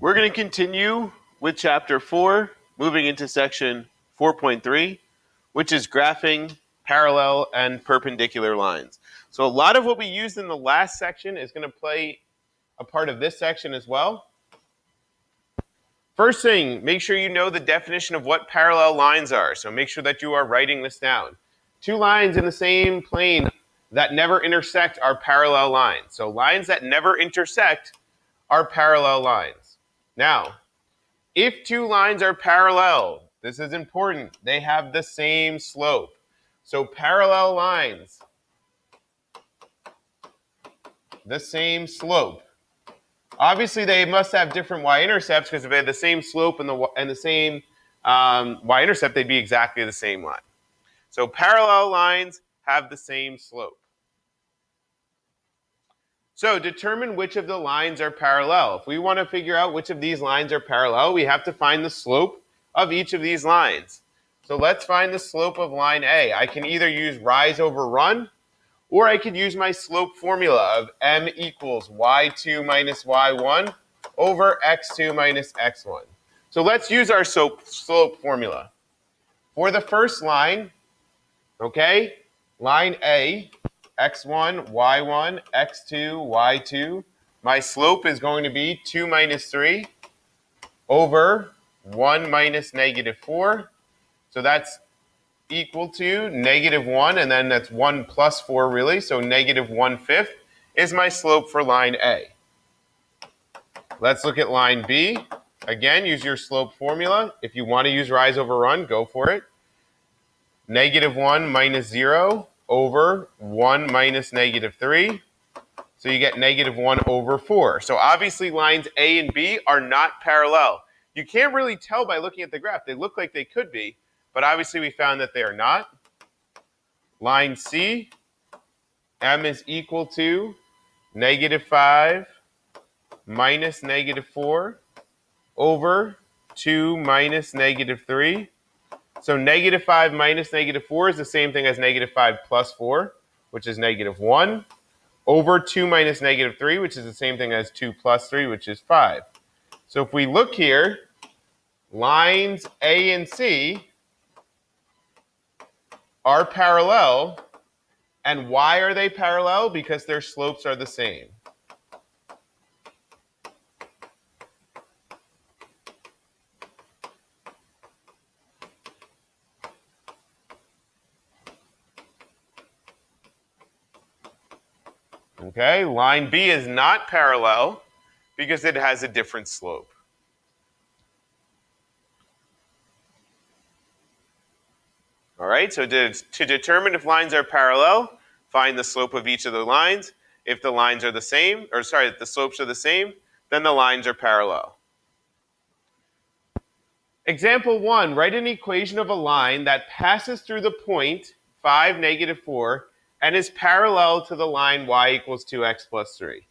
We're going to continue with Chapter 4, moving into Section 4.3, which is graphing parallel and perpendicular lines. So a lot of what we used in the last section is going to play a part of this section as well. First thing, make sure you know the definition of what parallel lines are. So make sure that you are writing this down. Two lines in the same plane that never intersect are parallel lines. So lines that never intersect are parallel lines. Now, if two lines are parallel, this is important, they have the same slope. So parallel lines, the same slope. Obviously, they must have different y-intercepts, because if they had the same slope and the same y-intercept, they'd be exactly the same line. So parallel lines have the same slope. So determine which of the lines are parallel. If we want to figure out which of these lines are parallel, we have to find the slope of each of these lines. So let's find the slope of line A. I can either use rise over run, or I could use my slope formula of m equals y2 minus y1 over x2 minus x1. So let's use our slope formula. For the first line, okay, line A, x1, y1, x2, y2, my slope is going to be 2 minus 3 over 1 minus negative 4. So that's equal to negative 1, and then that's 1 plus 4 really, so negative 1/5 is my slope for line A. Let's look at line B. Again, use your slope formula. If you want to use rise over run, go for it. Negative 1 minus 0 over 1 minus negative 3. So you get negative 1 over 4. So obviously lines A and B are not parallel. You can't really tell by looking at the graph. They look like they could be, but obviously we found that they are not. Line C, m is equal to negative 5 minus negative 4 over 2 minus negative 3. So negative 5 minus negative 4 is the same thing as negative 5 plus 4, which is negative 1, over 2 minus negative 3, which is the same thing as 2 plus 3, which is 5. So if we look here, lines A and C are parallel. And why are they parallel? Because their slopes are the same. Okay, line B is not parallel because it has a different slope. All right, so to determine if lines are parallel, find the slope of each of the lines. If the lines are the same, if the slopes are the same, then the lines are parallel. Example 1, write an equation of a line that passes through the point 5, negative 4, and is parallel to the line y equals 2x plus 3.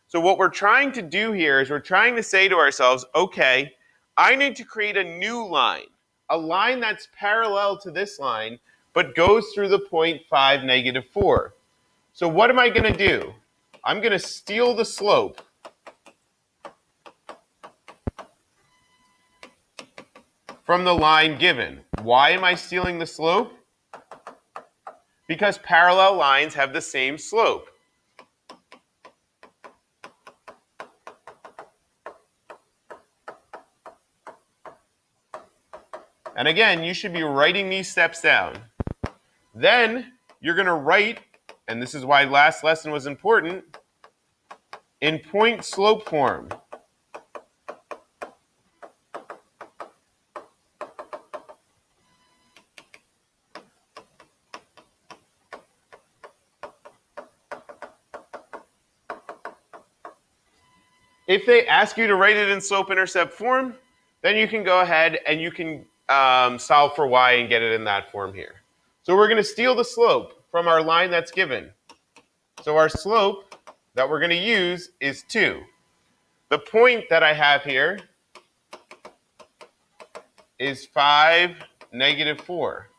So what we're trying to do here is we're trying to say to ourselves, okay, I need to create a new line, a line that's parallel to this line, but goes through the point 5, negative 4. So what am I going to do? I'm going to steal the slope from the line given. Why am I stealing the slope? Because parallel lines have the same slope. And again, you should be writing these steps down. Then you're going to write, and this is why last lesson was important, in point slope form. If they ask you to write it in slope-intercept form, then you can go ahead and you can solve for y and get it in that form here. So we're going to steal the slope from our line that's given. So our slope that we're going to use is 2. The point that I have here is 5, negative 4.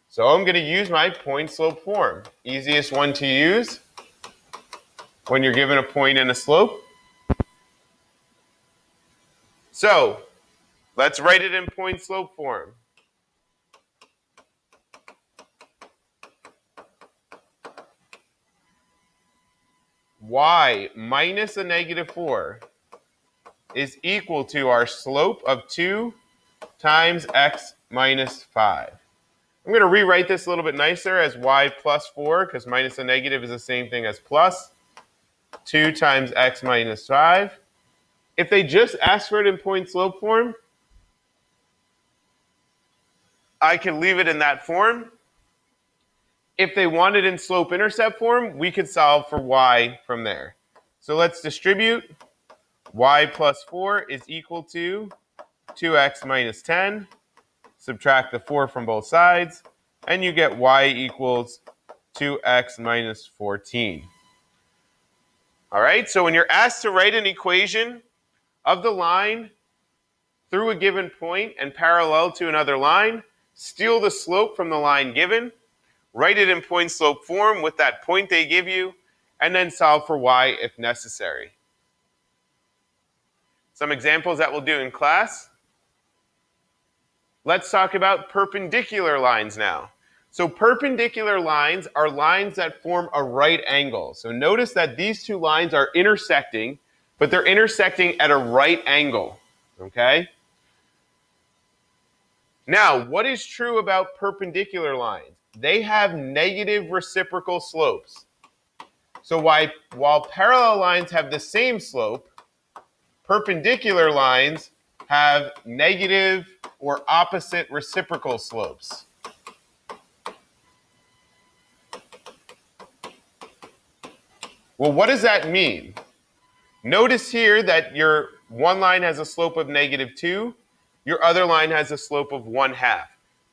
So I'm going to use my point slope form. Easiest one to use when you're given a point and a slope. So let's write it in point slope form. Y minus a negative 4 is equal to our slope of 2 times x minus 5. I'm going to rewrite this a little bit nicer as y plus 4, because minus a negative is the same thing as plus 2 times x minus 5. If they just ask for it in point slope form, I can leave it in that form. If they want it in slope intercept form, we could solve for y from there. So let's distribute. Y plus 4 is equal to 2x minus 10. Subtract the 4 from both sides, and you get y equals 2x minus 14. All right, so when you're asked to write an equation of the line through a given point and parallel to another line, steal the slope from the line given, write it in point slope form with that point they give you, and then solve for y if necessary. Some examples that we'll do in class. Let's talk about perpendicular lines now. So perpendicular lines are lines that form a right angle. So notice that these two lines are intersecting, but they're intersecting at a right angle. Okay? Now, what is true about perpendicular lines? They have negative reciprocal slopes. So while parallel lines have the same slope, perpendicular lines have negative or opposite reciprocal slopes. Well, what does that mean? Notice here that your one line has a slope of negative 2, your other line has a slope of 1/2.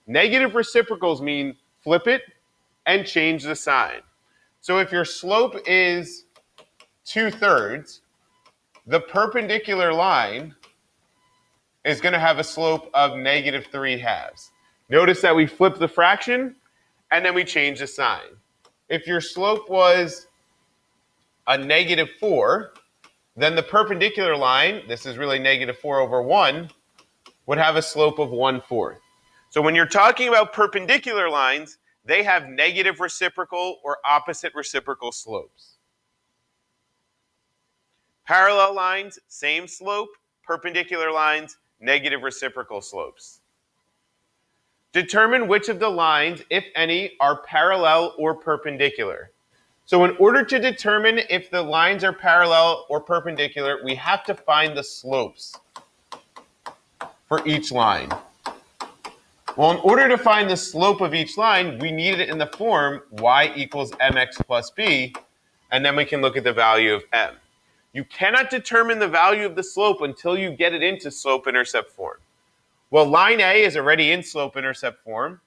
Negative reciprocals mean flip it and change the sign. So if your slope is 2/3, the perpendicular line is going to have a slope of negative 3/2. Notice that we flip the fraction and then we change the sign. If your slope was a negative 4, then the perpendicular line, this is really negative 4 over 1, would have a slope of 1/4. So when you're talking about perpendicular lines, they have negative reciprocal or opposite reciprocal slopes. Parallel lines, same slope. Perpendicular lines, negative reciprocal slopes. Determine which of the lines, if any, are parallel or perpendicular. So in order to determine if the lines are parallel or perpendicular, we have to find the slopes for each line. Well, in order to find the slope of each line, we need it in the form y equals mx plus b, and then we can look at the value of m. You cannot determine the value of the slope until you get it into slope-intercept form. Well, line A is already in slope-intercept form.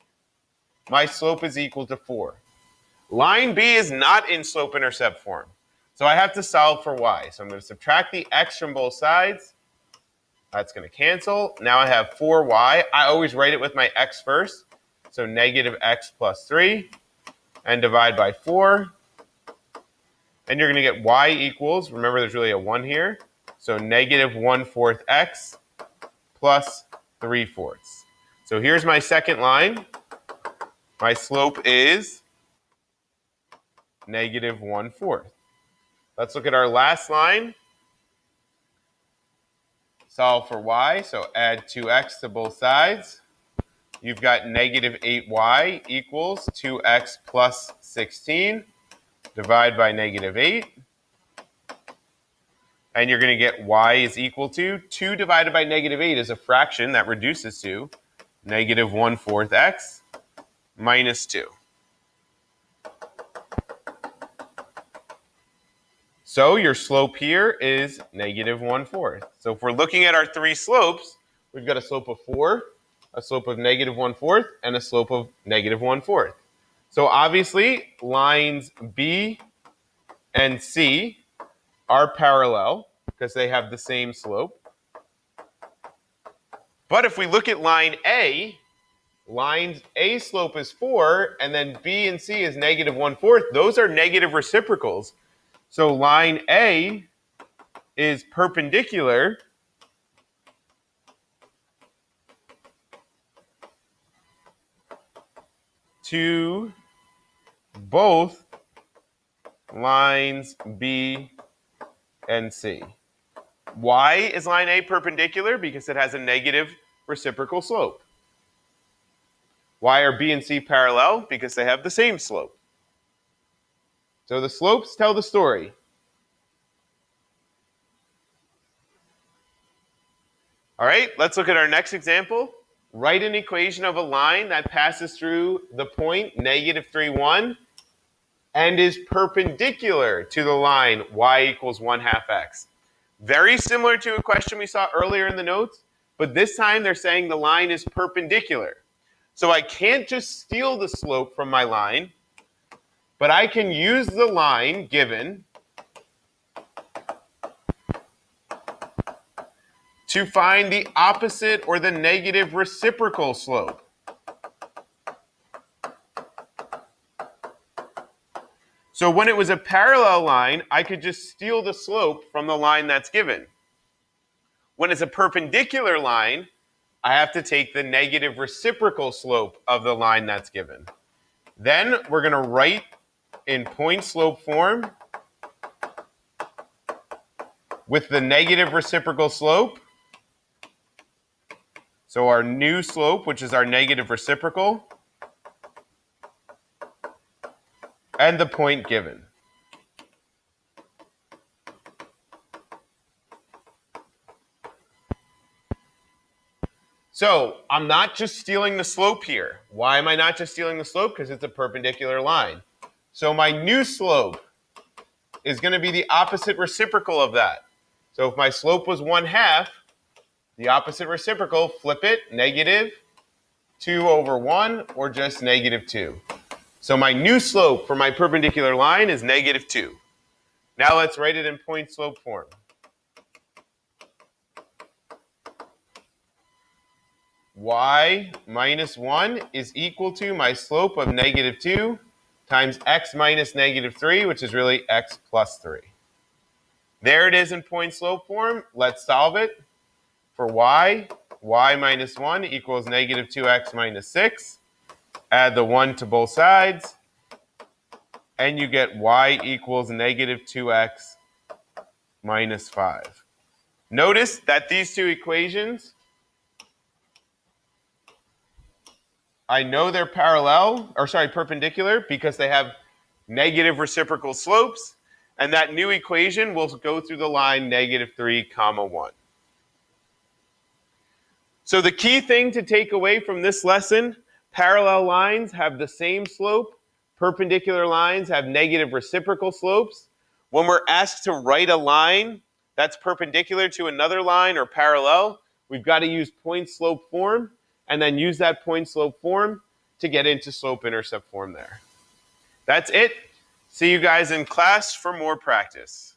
My slope is equal to 4. Line B is not in slope-intercept form, so I have to solve for y. So I'm going to subtract the x from both sides. That's going to cancel. Now I have 4y. I always write it with my x first. So negative x plus 3, and divide by 4. And you're going to get y equals, remember there's really a 1 here, so negative 1/4 x plus 3/4. So here's my second line. My slope is negative 1/4. Let's look at our last line. Solve for y, so add 2x to both sides. You've got negative 8y equals 2x plus 16. Divide by negative 8. And you're going to get y is equal to 2 divided by negative 8 is a fraction that reduces to negative 1/4 x minus 2. So your slope here is negative 1/4. So if we're looking at our three slopes, we've got a slope of 4, a slope of negative 1/4, and a slope of negative 1/4. So obviously, lines B and C are parallel because they have the same slope. But if we look at line A, line A slope is 4, and then B and C is negative 1/4. Those are negative reciprocals. So line A is perpendicular to both lines B and C. Why is line A perpendicular? Because it has a negative reciprocal slope. Why are B and C parallel? Because they have the same slope. So the slopes tell the story. All right, let's look at our next example. Write an equation of a line that passes through the point -3, 1 and is perpendicular to the line y equals 1/2 x. Very similar to a question we saw earlier in the notes, but this time they're saying the line is perpendicular. So I can't just steal the slope from my line, but I can use the line given to find the opposite or the negative reciprocal slope. So when it was a parallel line, I could just steal the slope from the line that's given. When it's a perpendicular line, I have to take the negative reciprocal slope of the line that's given. Then we're going to write in point slope form with the negative reciprocal slope. So our new slope, which is our negative reciprocal, and the point given. So I'm not just stealing the slope here. Why am I not just stealing the slope? Because it's a perpendicular line. So my new slope is going to be the opposite reciprocal of that. So if my slope was 1/2, the opposite reciprocal, flip it, -2/1 or just -2. So my new slope for my perpendicular line is -2. Now let's write it in point slope form. Y minus 1 is equal to my slope of -2 times x minus -3, which is really x plus 3. There it is in point slope form. Let's solve it. For y, y minus 1 equals -2x minus 6. Add the 1 to both sides, and you get y equals -2x minus 5. Notice that these two equations, I know they're perpendicular because they have negative reciprocal slopes, and that new equation will go through the line -3, 1. So the key thing to take away from this lesson, parallel lines have the same slope, perpendicular lines have negative reciprocal slopes. When we're asked to write a line that's perpendicular to another line or parallel, we've got to use point slope form and then use that point slope form to get into slope intercept form there. That's it. See you guys in class for more practice.